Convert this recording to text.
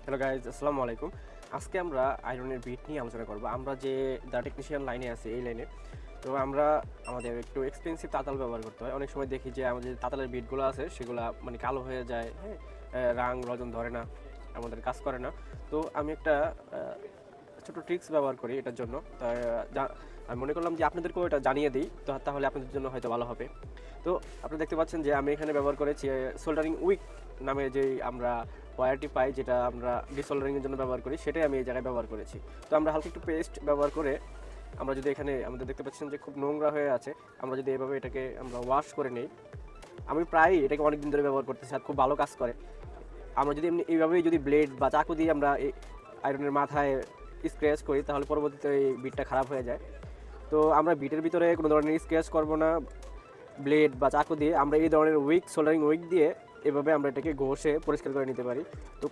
Hello guys, আসসালামু আলাইকুম। আজকে আমরা আয়রনের বিট নিয়ে আলোচনা করব। আমরা যে দ্য টেকনিশিয়ান লাইনে আছে, এই লাইনে তো আমরা আমাদের একটু এক্সপেন্সিভ তাতাল ব্যবহার করতে হয়। অনেক সময় দেখি যে আমাদের তাতালের বিটগুলো আছে সেগুলো মানে কালো হয়ে যায়, হ্যাঁ, রাং রজন ধরে না, আমাদের কাজ করে না। তো আমি একটা ছোটো ট্রিক্স ব্যবহার করি এটার জন্য। তাই আমি মনে করলাম যে আপনাদেরকেও এটা জানিয়ে দিই, তো তাহলে আপনাদের জন্য হয়তো ভালো হবে। তো আপনি দেখতে পাচ্ছেন যে আমি এখানে ব্যবহার করেছি সোল্ডারিং উইক নামে যেই আমরা ওয়্যারটি পাই, যেটা আমরা ডিসোল্ডারিংয়ের জন্য ব্যবহার করি, সেটাই আমি এই জায়গায় ব্যবহার করেছি। তো আমরা হালকা একটু পেস্ট ব্যবহার করে আমরা যদি এখানে আমাদের দেখতে পাচ্ছেন যে খুব নোংরা হয়ে আছে, আমরা যদি এভাবে এটাকে আমরা ওয়াশ করে নিই। আমি প্রায় এটাকে অনেক দিন ধরে ব্যবহার করতেছি আর খুব ভালো কাজ করে। আমরা যদি এমনি এইভাবেই যদি ব্লেড বা চাকু দিয়ে আমরা এই আয়রনের মাথায় স্ক্র্যাচ করি, তাহলে পরবর্তীতে এই বিটটা খারাপ হয়ে যায়। তো আমরা বিটের ভিতরে কোনো ধরনের স্ক্র্যাচ করব না ব্লেড বা চাকু দিয়ে, আমরা এই ধরনের উইক সোল্ডারিং উইক দিয়ে এভাবে আমরা এটাকে ঘষে পরিষ্কার করে নিতে পারি। তো